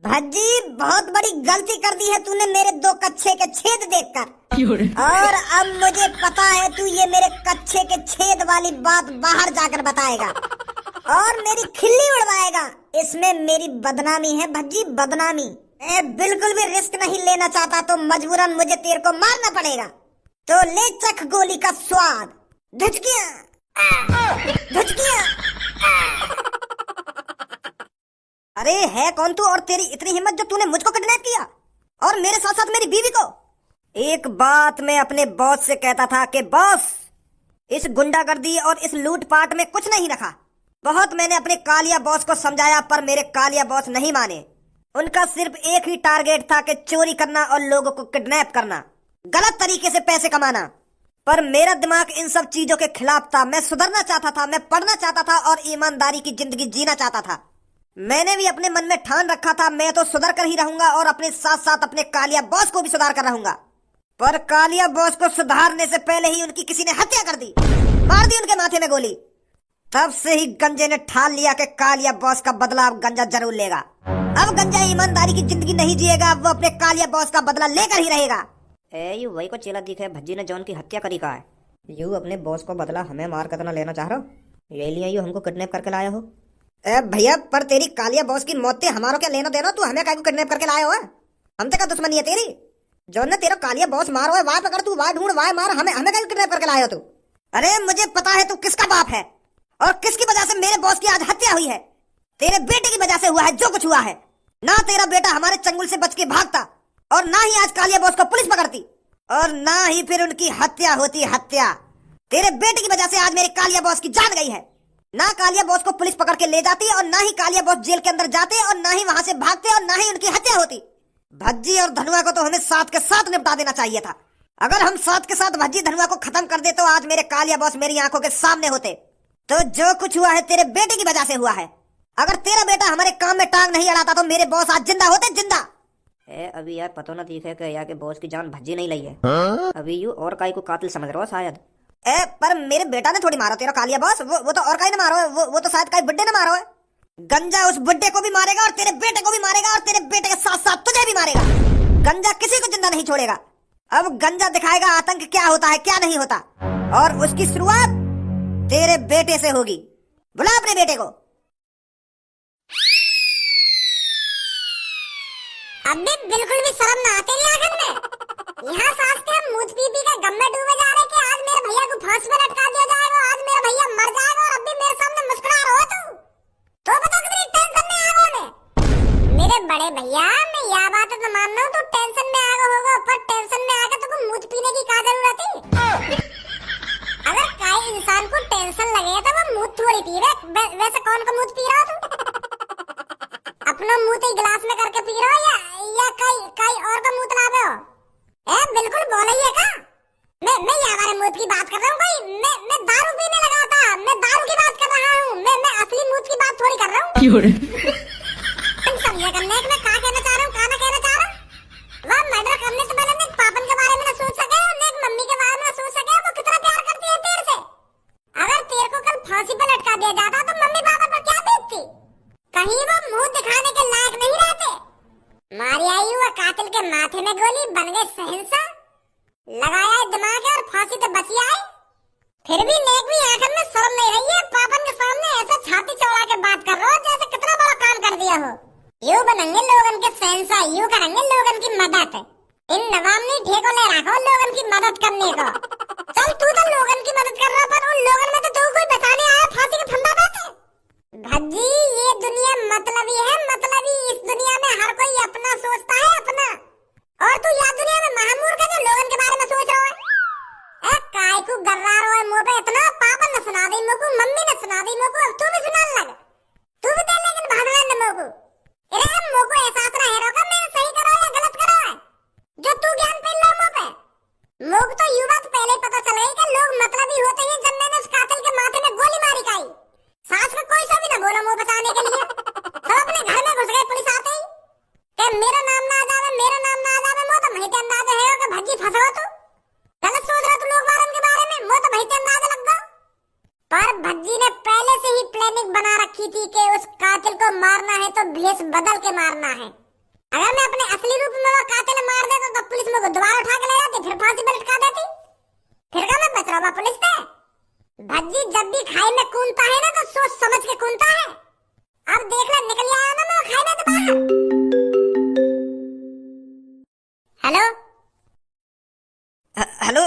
भज्जी बहुत बड़ी गलती कर दी है तूने मेरे दो कच्छे के छेद देखकर। और अब मुझे पता है तू ये मेरे कच्छे के छेद वाली बात बाहर जाकर बताएगा और मेरी खिल्ली उड़वाएगा। इसमें मेरी बदनामी है भज्जी, बदनामी। मैं बिल्कुल भी रिस्क नहीं लेना चाहता तो मजबूरन मुझे तेरे को मारना पड़ेगा। तो ले चख गोली का स्वाद। धुचकियां धुचकियां। अरे है कौन तू और तेरी इतनी हिम्मत जो तूने मुझको किडनैप किया और मेरे साथ साथ मेरी बीवी को। एक बात मैं अपने बॉस से कहता था कि बॉस, इस गुंडागर्दी और इस लूटपाट में कुछ नहीं रखा। बहुत मैंने अपने कालिया बॉस को समझाया पर मेरे कालिया बॉस नहीं माने। उनका सिर्फ एक ही टारगेट था कि चोरी करना और लोगों को किडनैप करना, गलत तरीके से पैसे कमाना। पर मेरा दिमाग इन सब चीजों के खिलाफ था। मैं सुधरना चाहता था, मैं पढ़ना चाहता था और ईमानदारी की जिंदगी जीना चाहता था। मैंने भी अपने मन में ठान रखा था मैं तो सुधर कर ही रहूंगा और अपने साथ साथ अपने कालिया बॉस को भी सुधार कर रहूंगा। पर कालिया बॉस को सुधारने से पहले ही उनकी किसी ने हत्या कर दी, मार दी उनके माथे में गोली। तब से ही गंजे ने ठान लिया कि कालिया बॉस का बदला अब गंजा जरूर लेगा। अब गंजा ईमानदारी की जिंदगी नहीं जिएगा, वो अपने कालिया बॉस का बदला लेकर ही रहेगा। यू वही को चेला दिखे भज्जी ने जॉन की हत्या करी का है। यू अपने बॉस को बदला हमें मार कर ना लेना चाह रहा हो, यही लिए यू हमको किडनैप करके लाया हो। भैया पर तेरी कालिया बॉस की मौत से हमारो क्या लेना देना, तू हमें काहे को किडनैप करके लाया हो? हमसे क्या दुश्मनी है तेरी? जॉन ने तेरा कालिया बॉस मारो है, वाह पकड़ तू, वाह ढूंढ, वाह मार, हमें हमें काहे किडनैप करके लाया हो तू? अरे मुझे पता है तू किसका बाप है और किसकी वजह से मेरे बॉस की आज हत्या हुई है। तेरे बेटे की वजह से हुआ है जो कुछ हुआ है। ना तेरा बेटा हमारे चंगुल से बच के भागता और ना ही आज कालिया बॉस को पुलिस पकड़ती और ना ही फिर उनकी हत्या होती। हत्या तेरे बेटे की वजह से आज मेरे कालिया बॉस की जान गई है। ना कालिया बॉस को पुलिस पकड़ के ले जाती और ना ही कालिया बॉस जेल के अंदर जाते और ना ही वहां से भागते और ना ही उनकी हत्या होती। भज्जी और धनुआ को तो हमें साथ के साथ निपटा देना चाहिए था। अगर हम साथ के साथ भज्जी धनुआ को खत्म कर दे तो आज मेरे कालिया बॉस मेरी आंखों के सामने होते। तो जो कुछ हुआ है तेरे बेटे की वजह से हुआ है। अगर तेरा बेटा हमारे काम में टांग नहीं अड़ाता तो मेरे बॉस आज जिंदा होते, जिंदा। अभी यार पता ना दिखे कि यार के बॉस की जान भज्जी नहीं ली है। अभी यू और काई को कातिल समझ रहा हो शायद। पर मेरे बेटा ने थोड़ी मारा तेरा कालिया बॉस, वो तो और काई ने मारो है, वो तो शायद काई बुड्ढे ने मारो है। गंजा उस बुड्ढे को भी मारेगा और तेरे बेटे को भी मारेगा और तेरे बेटे के साथ साथ तुझे भी मारेगा। गंजा किसी को जिंदा नहीं छोड़ेगा। अब गंजा दिखाएगा आतंक क्या होता है क्या नहीं होता और उसकी शुरुआत तेरे बेटे से होगी। बुला अपने बेटे को। अबे बिल्कुल भी शर्म ना आती है आखिर में। यहाँ सांस के हम मूत पी पी के गम में डूबे जा रहे कि आज मेरे भैया को फांसी पे लटका दिया जाएगा, आज मेरा भैया मर जाएगा और अब भी मेरे सामने मुस्कुरा रहा हो तू। तो बता कितनी टेंशन में आ गए मेरे बड़े भैया। मैं यह बात तो मान रहा हूँ तू टेंशन में आ गया होगा, पर टेंशन में आकर तुमको मूत पीने की क्या जरूरत है? अगर कोई इंसान को टेंशन लगे तो वो मूत थोड़ी पी रहे। वैसे कौन का मूत पी रहा हो तू? अपना मुंह तो गिलास में करके पी रहा हो या कई और का मुंह ला रहे हो? बिल्कुल बोले ही है का? मैं यहाँ हमारे मुंह की बात कर रहा हूँ भाई। मैं दारू पीने लगा था, मैं दारू की बात कर रहा हूँ। मैं असली मुंह की बात थोड़ी कर रहा हूँ। तुम समझे करने मैं क्या कहना चाह रहा हूँ, क्या ना कहना चाह रहा हूँ। वह मर्डर करने से पहले मैं पापन के बारे में ना सोच सके और एक मम्मी के बारे में ना सोच सके वो कितना प्यार करती है तेरे से। अगर तेरे को कल फांसी पे लटका दिया जाता तो मम्मी पापा पर क्या बीतती? कहीं वो मुंह दिखाने के लायक नहीं रहते। मारी आई हुआ कातिल के माथे में गोली, बन गए शहंशाह, लगाया दिमाग और फांसी तो बची आई। फिर भी नेक भी आंखन में शर्म नहीं रही है। पापन के सामने ऐसे छाती चौड़ा के बात कर रहा हो जैसे कितना बड़ा काम कर दिया हो। यूं बनेंगे लोगन के शहंशाह, यूं करेंगे लोगन की मदद। इन नवाब ने ठेको ले रखा लोगन की मदद करने को। चल तू तो लोगन की मदद कर रहा पर उन लोगन में तो तू कोई बचाने आया फांसी के फंदा पे। भज्जी ये दुनिया मतलबी है, मतलबी। इस दुनिया में हर कोई अपना सोचता है, अपना। और तू यह दुनिया में महामूर्ख है जो लोगन के बारे में सोच रहा है। काय को गर्रा रहा है मुंह पे इतना? पापा ने सुना दी मुझको, मम्मी ने सुना दी मुझको, अब तू भी सुनाने लग। तू भी दे लेकिन भगवान ने मुझको। अरे मुझको एहसास रहे रोका मैं सही करो या गलत करो है जो तू ज्ञान पे लो मुंह पे। मुझको तो युवा तो पहले ही पता चल गई कि लोग मतलबी होते हैं। जब मैंने उस कातिल के माथे में गोली मारी खाई, सास में कोई सा भी ना बोला मुंह बचाने के लिए। सब अपने घर में घुस गए पुलिस आते ही कि मेरा नाम ना आ जावे, मेरा नाम ना आ जावे। मुझे तो वही अंदाजा है कि भज्जी फंसा तू। गलत सोच रहा तू लोग बारन के बारे में। मुझे तो वही अंदाजा लग गया। पर भज्जी ने पहले से ही प्लानिंग बना रखी थी कि उस कातिल को मारना है तो भेष बदल के मारना है। अगर मैं अपने असली रूप में वो कातिल मार देता तो पुलिस मेरे को दोबारा उठा के ले जाती, फिर फांसी पर लटका देती। फिर क्या मैं बच रहा हूँ पुलिस से? भज्जी जब भी खाई में कूदता है ना तो सोच समझ के कूदता है। अब देख ले निकल आया ना मैं खाई में दोबारा। हेलो हेलो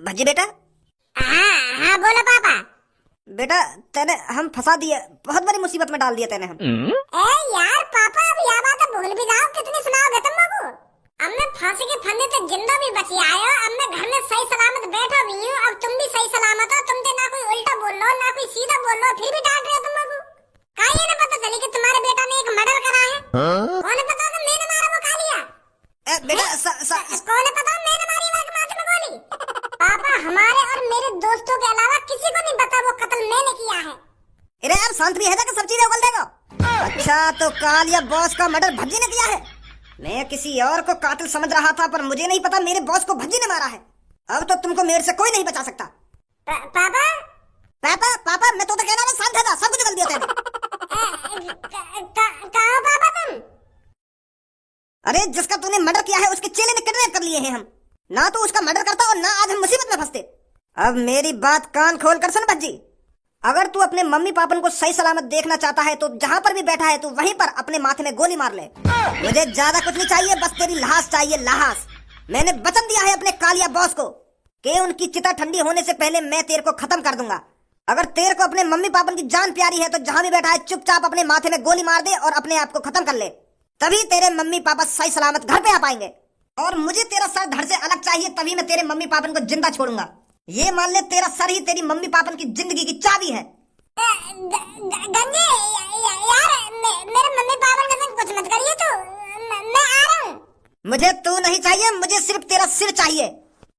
भज्जी बेटा। हाँ बोलो पापा। बेटा तेने हम फंसा दिए, बहुत बड़ी मुसीबत में डाल दिया तेने हम। ए यार पापा अब यह बात भूल भी जाओ, कितनी सुनाओगे तुम लोगों को। अब मैं फांसी के फंदे से जिंदा भी बची आए हो, अब मैं घर में सही सलामत बैठा भी हूँ। अब तुम भी सही सलामत हो, तुम तो ना कोई उल्टा बोल लो ना कोई सीधा बोल लो, फिर भी डांट रहे हो तुम लोग। का ये ना पता चली कि तुम्हारे बेटा ने एक मर्डर करा है? कौन है पता? मैंने मारा वो खा लिया। बेटा कौन है पता? मैंने मारी वो माथे में गोली। पापा हमारे और मेरे दोस्तों के अलावा किसी को नहीं पता वो कत्ल मैंने किया है। अरे यार शांत भी है ना कि सब चीजें उगल देगा। अच्छा तो कालिया बॉस का मर्डर भज्जी ने किया है? मैं किसी और को कातिल समझ रहा था, पर मुझे नहीं पता मेरे बॉस को भज्जी ने मारा है। अब तो तुमको मेरे से कोई नहीं बचा सकता। पापा पापा पापा मैं तो कहना ना, शांत है ना, सब कुछ उगल दिया तेने। कहाँ पापा तुम? अरे जिसका तूने मर्डर किया है उसके चेले ने किडनैप कर लिए हैं हम। ना तो उसका मर्डर करता और ना आज हम मुसीबत में फंसते। अब मेरी बात कान खोल कर सुन भज्जी, अगर तू अपने मम्मी पापन को सही सलामत देखना चाहता है तो जहाँ पर भी बैठा है तू वहीं पर अपने माथे में गोली मार ले। मुझे ज्यादा कुछ नहीं चाहिए, बस तेरी लाश चाहिए, लाश। मैंने वचन दिया है अपने कालिया बॉस को कि उनकी चिता ठंडी होने से पहले मैं तेरे को खत्म कर दूंगा। अगर तेरे को अपने मम्मी पापन की जान प्यारी है तो जहाँ भी बैठा है चुपचाप अपने माथे में गोली मार दे और अपने आप को खत्म कर ले, तभी तेरे मम्मी पापा सही सलामत घर पे आ पाएंगे। और मुझे तेरा सर धड़ से अलग चाहिए, तभी मैं तेरे मम्मी पापन को जिंदा छोड़ूंगा। ये मान ले तेरा सर ही तेरी मम्मी पापन की जिंदगी की चाबी है। गंजे यार मेरे मम्मी पापा का संग कुछ मत करिए तो मैं आ रहा हूँ। मुझे तू नहीं चाहिए, मुझे सिर्फ तेरा सिर चाहिए।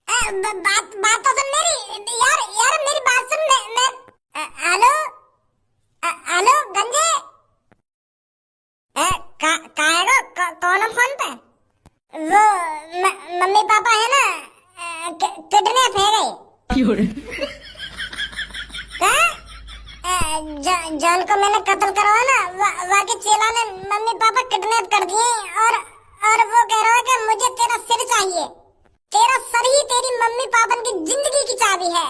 बात तो सुन मेरी यार मेरी बात सुन। मैं हेलो हेलो गंजे कौन है फोन पे? वो मम्मी पापा है ना, किडनैप है गए। जॉन को मैंने कत्ल करवा ना, वाके चेला ने मम्मी पापा किडनैप कर दिए और वो कह रहा है कि मुझे तेरा सिर चाहिए। तेरा सर ही तेरी मम्मी पापा की जिंदगी की चाबी है,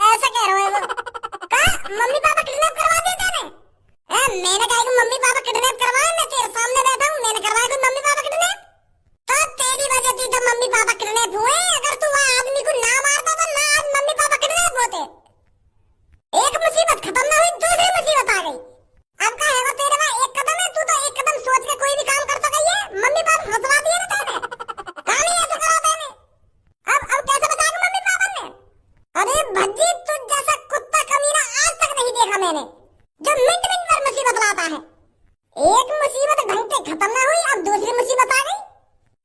ऐसा कह रहा है वो। मम्मी पापा किडनैप करवा दिए तेने? मैंने कहा कि मम्मी पापा किडनैप करवाए? मैं तेरे सामने बैठा हूँ, मैंने करवाया कोई मम्मी पापा किडनैप? तो तेरी वजह से तो मम्मी पापा किडनैप हुए। अगर तू वहाँ आदमी को ना मारता तो ना आज मम्मी पापा किडनैप होते। एक मुसीबत खत्म ना हुई, दूसरी मुसीबत आ गई। अब का है वो तेरे वहाँ एक कदम है, तू तो एक कदम सोच के कोई भी काम कर सका। ये मम्मी पापा फंसवा दिए ना तेने, कहानी ऐसे करा तेने। अब कैसे बचाएगा मम्मी पापा ने? अरे भज्जी तुझ जैसा कुत्ता कमीना आज तक नहीं देखा मैंने, जो मिनट मिनट पर मुसीबत लाता है। एक मुसीबत ढंग से खत्म ना हुई, अब दूसरी मुसीबत आ गई।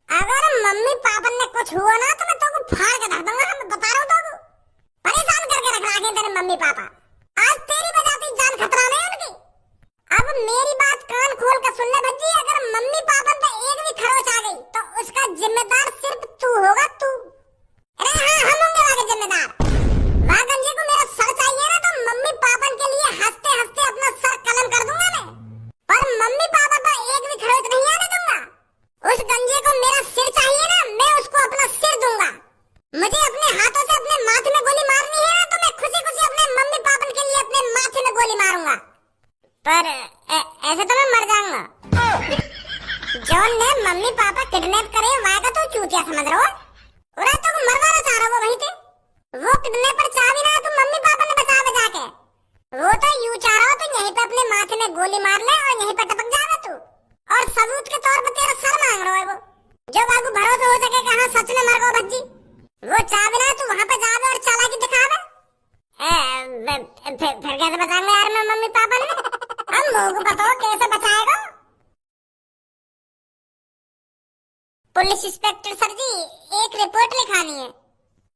अगर मम्मी पापा ने कुछ हुआ ना तो मैं तो फाड़ के धर दूंगा। मैं बता रहा हूँ, तो परेशान करके रख रखे तेरे मम्मी पापा। आज तेरी वजह से जान खतरा में है उनकी। अब मेरी बात कान खोल कर सुन ले भज्जी, अगर मम्मी पापा पे एक भी खरोच आ गई तो उसका जिम्मेदार सिर्फ तू होगा, तू। अरे हाँ हम होंगे वहाँ के जिम्मेदार। वहाँ गंजे को मेरा सर चाहिए ना तो मम्मी पापा के लिए हंसते हंसते अपना सर कलम कर दूंगा मैं, पर मम्मी पापा पे एक भी खरोच नहीं आने दूंगा। उस गंजे को मेरा सिर चाहिए ना, मैं उसको अपना सिर दूंगा। मुझे अपने हाथों से अपने माथे में गोली मारनी है ना तो मैं खुशी खुशी अपने मम्मी पापा के लिए अपने माथे में गोली मारूंगा, पर ऐसे तो मैं मर जाऊंगा। जॉन ने मम्मी पापा किडनैप करे, वहाँ का तो चूतिया समझ रहा हो, और तो मरवाना चाह रहा हो वहीं पे। वो किडनैपर चाह भी ना तो मम्मी पापा ने बचा के, वो तो यूं चाह रहा हो तो यहीं पे अपने माथे में गोली मार ले और यहीं पे टपक जाएगा तू, और सबूत के तौर पर तेरा सर मांग रहा है वो, जो बाबू भरोसा हो सके कि हाँ सच में मर गो भज्जी। वो चाह भी ना तू वहाँ पे जावे और चालाकी दिखावे। फिर कैसे बचाएंगे यार मैं मम्मी पापा ने? हम लोगों को बताओ कैसे बचाएगा? पुलिस इंस्पेक्टर सर जी एक रिपोर्ट लिखानी है।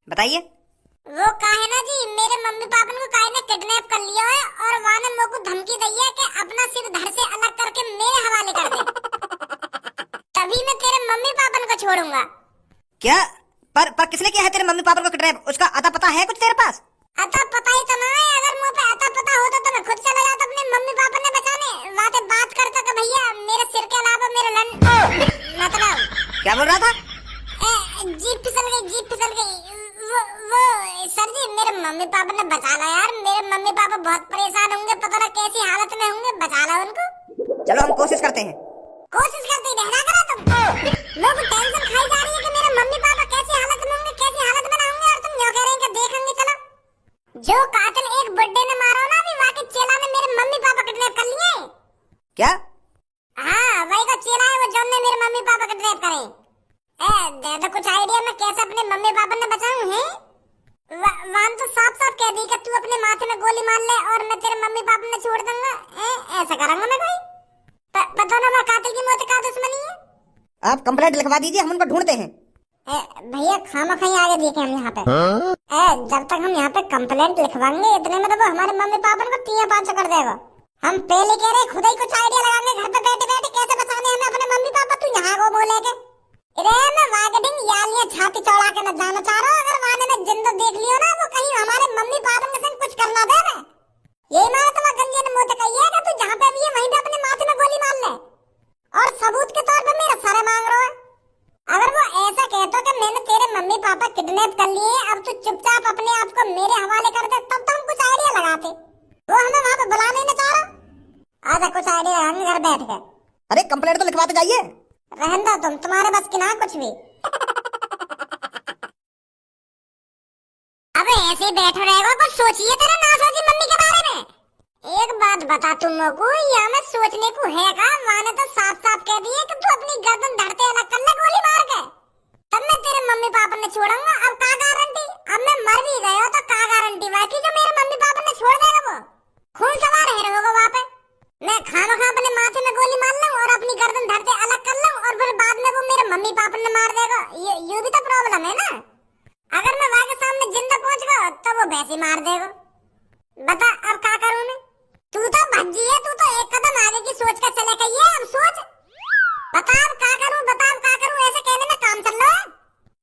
बताइए। वो काहे ना जी मेरे मम्मी पापा को काहे ने किडनैप कर लिया है और वहाँ ने मेरे को धमकी दी है कि अपना सिर धड़ से अलग करके मेरे हवाले कर दे, तभी मैं तेरे मम्मी पापा को छोड़ूंगा। क्या? पर किसने किया है तेरे मम्मी पापा को किडनैप? उसका अता पता है कुछ तेरे पास? अता पता ही तो ना है। अगर मुझे पे अता पता होता तो मैं खुद चला जाता अपने मम्मी पापा ने बचाने, वहाँ पे बात करता कि भैया मेरे सिर के अलावा मेरे क्या बोल रहा था? जीप फिसल गई, जीप फिसल गई। वो सर जी, मेरे मम्मी पापा ने बचा ला यार। मेरे मम्मी पापा बहुत परेशान होंगे, पता ना कैसी हालत में होंगे, बचा ला उनको। चलो हम कोशिश करते हैं। कोशिश करते ही रहना करो तुम। लोग टेंशन खाई जा रही है कि मेरे मम्मी पापा कैसी हालत में होंगे, कैसी हालत में ना होंगे, और तुम यूं कह रहे हैं कि देखेंगे। चलो, जो कातिल एक बुड्ढे ने मारा ना, अभी वाकई चेला ने मेरे मम्मी पापा किडनैप कर लिए। क्या? हाँ, वही का चेला है वो, जो ने मेरे मम्मी पापा किडनैप करे। दे दो कुछ आइडिया, मैं कैसे अपने मम्मी पापा ने बचाऊं है? वहां तो साफ साफ कह दी कि तू अपने माथे में गोली मार ले और मैं तेरे मम्मी पापा ने छोड़ दूंगा। ऐसा करूंगा मैं कोई? पता ना, वो कातिल की मौत का दुश्मनी है। आप कंप्लेंट लिखवा दीजिए, हम उनको ढूंढते हैं। भैया खामा खाई आगे देखे हम यहाँ पे। जब तक हम यहाँ पे कंप्लेंट लिखवाएंगे इतने में तो वो हमारे मम्मी पापा को 3-5 कर देगा। हम पहले कह रहे खुद ही कुछ आइडिया लगाएंगे घर पे बैठे बैठे कैसे बचाने हमें अपने मम्मी पापा। तू यहाँ को बोले के मैं वागडिंग यालियां छाती चौड़ा के न जाना चाह रहा हूँ। अगर वाने में जिंदा देख लियो ना, वो कहीं हमारे मम्मी पापा के संग कुछ करना दे। मैं यही मारा तो गंजे ने मुंह कही है कि तू जहाँ पे भी है वहीं पे अपने माथे में गोली मार ले, और सबूत के तौर पे मेरा सर मांग रहा है। अगर वो ऐसा कहता कि मैंने तेरे मम्मी पापा किडनैप कर लिए, अब तू चुपचाप अपने आप को मेरे हवाले कर दे, तब तो हम कुछ आइडिया लगाते। वो हमें वहाँ पे बुलाने नहीं चाह रहा। आजा कुछ आइडिया लगाएंगे घर बैठ के। अरे कंप्लेंट तो लिखवाते जाइए। रहन दो तुम, तुम्हारे बस की ना कुछ भी। अब ऐसे ही बैठे रहेगा, कुछ सोचिए तेरे ना सोची मम्मी के बारे में। एक बात बता तुमको, यहाँ में सोचने को है का? माने तो साफ साफ कह दिए कि तू अपनी गर्दन धरते अलग कर ले गोली मार के, तब मैं तेरे मम्मी पापा ने छोड़ूंगा। अब का गारंटी? अब मैं मर भी गया तो का गारंटी बाकी जो मेरे मम्मी पापा ने छोड़ देगा वो खून सवार है होगा वहाँ पे। मैं खामखा अपने माथे में गोली मार लूं और अपनी गर्दन धरते अलग कर लूं, और फिर बाद में वो मेरे मम्मी पापा ने मार देगा। ये भी तो प्रॉब्लम है ना। अगर मैं वहाँ के सामने जिंदा पहुंच गया तो वो वैसे मार देगा। बता अब क्या करूं मैं? तू तो भज्जी है, तू तो एक कदम आगे की सोच कर चले गई है। अब सोच, बता अब क्या करूं, बता अब क्या करूं? ऐसे कहने में काम चल रहा है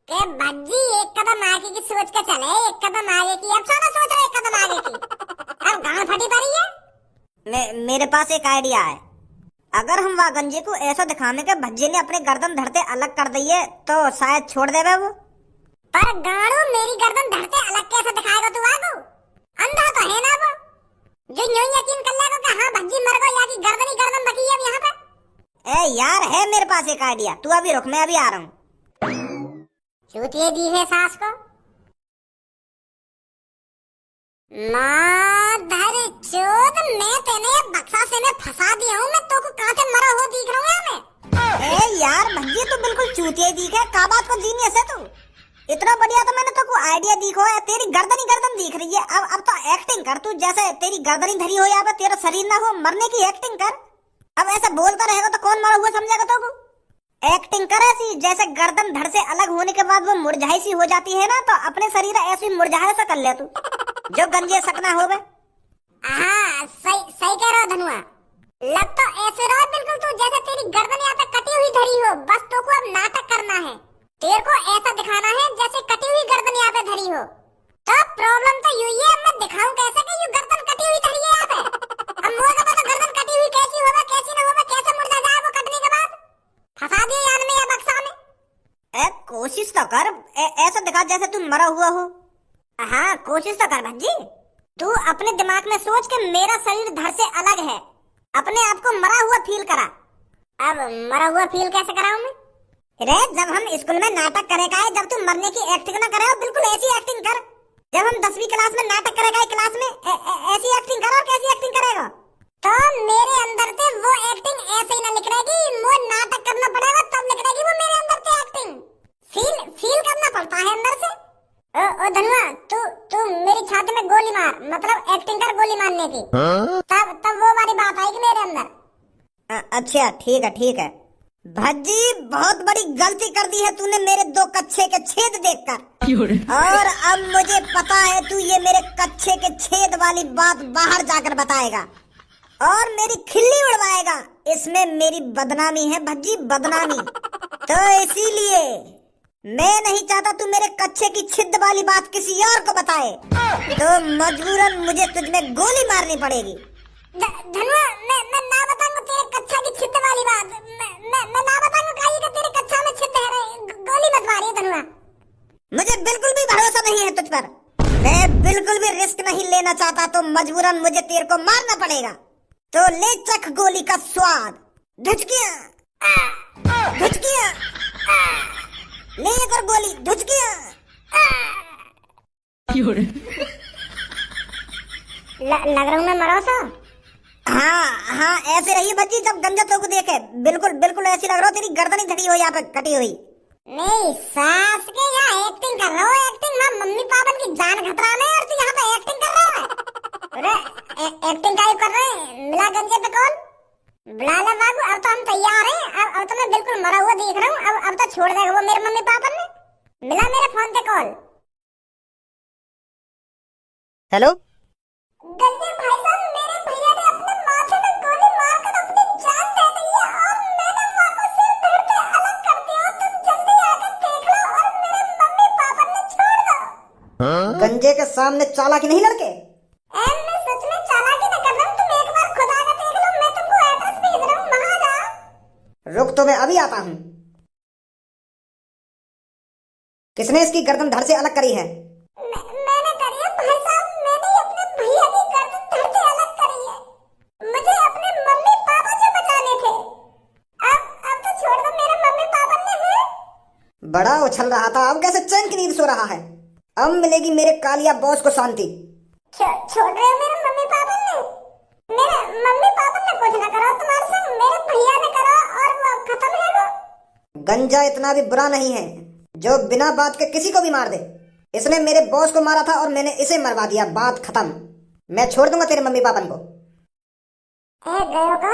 कि भज्जी एक कदम आगे की सोच कर चले, एक कदम आगे की। अब सारा सोच रहे एक कदम आगे की, अब गांड फटी पड़ी है। मेरे पास एक आइडिया है। अगर हम वागंजे को ऐसा दिखाने के भज्जे ने अपने गर्दन धरते अलग कर दिए तो शायद छोड़ देगा वो। पर गाड़ू, मेरी गर्दन धरते अलग कैसे दिखाएगा तू? आगू अंधा तो है ना वो, जो यूं यकीन कर लेगा कि हाँ भज्जी मर गई या कि गर्दन ही गर्दन बची है अब यहाँ पे। यार है मेरे पास एक आइडिया, तू अभी रुक, मैं अभी आ रहा हूँ। चूतिए दी है सास को। माधर चोद, मैं तेने बक्सा से में फंसा दिया हूँ। मैं तो को कहाँ से मरा हुआ दिख रहा हूँ मैं। यार भज्जी तू बिल्कुल चूतिया ही दिख है। का बात को जीनियस है तू। इतना बढ़िया तो मैंने तो को आइडिया दिखो है, तेरी गर्दन ही गर्दन दिख रही है। अब तो एक्टिंग कर तू, जैसे तेरी गर्दन ही धरी हो या फिर तेरा शरीर ना हो, मरने की एक्टिंग कर। अब ऐसा बोलता रहेगा तो कौन मरा हुआ समझेगा तो को? एक्टिंग कर ऐसी जैसे गर्दन धड़ से अलग होने के बाद वो मुरझाई सी हो जाती है ना, तो अपने शरीर ऐसी मुरझाई सा कर ले तू, जो गंजे सकना हो। हाँ सही कह रहा धनुआ। लग तो ऐसे रहा बिल्कुल तू जैसे तेरी गर्दन यहाँ पे कटी हुई धरी हो। बस तो को अब नाटक करना है, तेरे को ऐसा दिखाना है जैसे कटी हुई गर्दन यहाँ पे धरी हो। तो प्रॉब्लम तो यू ही है, मैं दिखाऊं कैसे कि यू गर्दन कटी हुई धरी है यहाँ पे। अब मुझे का पता गर्दन कटी हुई कैसी होगा कैसी ना होगा, कैसे मुर्दा जाए वो कटने के बाद। फंसा दिया यान में या बक्सा में। कोशिश तो कर, ऐसा दिखा जैसे तू मरा हुआ हो। हाँ कोशिश तो कर भज्जी। तू अपने दिमाग में सोच के मेरा शरीर धड़ से अलग है, अपने आप को मरा हुआ फील करा। अब मरा हुआ फील कैसे कराऊं मैं? रे जब हम स्कूल में नाटक करेगा, जब तू मरने की एक्टिंग ना करे, बिल्कुल ऐसी एक्टिंग कर। जब हम 10वीं क्लास में नाटक करेगा क्लास में, ऐसी एक्टिंग कर। और कैसी एक्टिंग करेगा? तो मेरे अंदर से वो एक्टिंग ऐसे ही ना लिख रहेगी, वो नाटक करना पड़ेगा तब लिख रहेगी वो मेरे अंदर से एक्टिंग। फील करना पड़ता है अंदर से। ओ धनुआ, तू मेरी छाती में गोली मार, मतलब एक्टिंग कर गोली मारने की। तब वो वाली बात आएगी मेरे अंदर। अच्छा ठीक है। भज्जी बहुत बड़ी गलती कर दी है तूने मेरे 2 कच्छे के छेद देखकर। और अब मुझे पता है तू ये मेरे कच्छे के छेद वाली बात बाहर जाकर बताएगा और मेरी खिल्ली उड़वाएगा। इसमें मेरी बदनामी है भज्जी, बदनामी। तो इसीलिए मैं नहीं चाहता तू मेरे कच्छे की छिद वाली बात किसी और को बताए, तो मजबूरन मुझे तुझमें गोली मारनी पड़ेगी। धनुआ, मैं ना बताऊंगा तेरे कच्छा की छिद वाली बात। मैं ना बताऊंगा कि तेरे कच्छा में छिद है। गोली मत मारिए धनुआ। मुझे बिल्कुल भी भरोसा नहीं है तुझ पर। मैं बिल्कुल भी रिस्क नहीं लेना चाहता तो मजबूरन मुझे तेरे को मारना पड़ेगा। तो ले चख गोली का स्वाद। धुचकियां, धुचकियां, ले एक और गोली, धुचकियां। लग रहा हूँ मैं मरोसा। हाँ हाँ, ऐसे रही भज्जी जब गंजा तो को देखे। बिल्कुल बिल्कुल ऐसी लग रहा हो, तेरी गर्दन ही धटी हो यहाँ पे कटी हुई। नहीं सास के यहाँ एक्टिंग कर रहा हो, एक्टिंग ना मम्मी पापा की जान खतरा में, और तू यहाँ पे एक्टिंग कर रहा है। अरे एक्टिंग का कर रहे हैं। मिला गंजे पे कॉल, बुला ले बाबू। अब तो हम तैयार हैं। अब तो मैं बिल्कुल मरा हुआ दिख रहा हूँ। अब तो छोड़ देगा वो मेरे मम्मी पापा ने। मिला मेरे फोन पे कॉल। हेलो गंजे भाई साहब, मेरे भैया ने अपने माथे में गोली मारकर अपनी जान दे दी है, और मैंने वाको सिर धड़ से अलग कर दिया। तुम जल्दी आकर देख लो और मेरे मम्मी पापा ने छोड़ दो। गंजे के सामने चालाकी नहीं लड़के। मैं सच में चालाकी नहीं कर रहा हूँ। तुम एक बार खुद आकर देख लो। मैं तुमको एड्रेस भेज रहा हूँ, वहां जाओ। रुक तो मैं अभी आता हूँ। किसने इसकी गर्दन धड़ से अलग करी है? मैंने करी है भाई साहब। मैंने ही अपने भैया की गर्दन धड़ से अलग करी है। मुझे अपने मम्मी पापा से बचाने थे। अब तो छोड़ दो मेरे मम्मी पापा ने। है बड़ा उछल रहा था, अब कैसे चैन की नींद सो रहा है। अब मिलेगी मेरे कालिया बॉस को शांति। छोड़ रहे हो मेरे मम्मी पापा ने? मेरे मम्मी पापा ने कुछ ना करा तुम्हारे संग, मेरे भैया ने करा, और वो खत्म है वो। गंजा इतना भी बुरा नहीं है जो बिना बात के किसी को भी मार दे। इसने मेरे बॉस को मारा था और मैंने इसे मरवा दिया, बात खत्म। मैं छोड़ दूंगा तेरे मम्मी पापा को। गए हो का?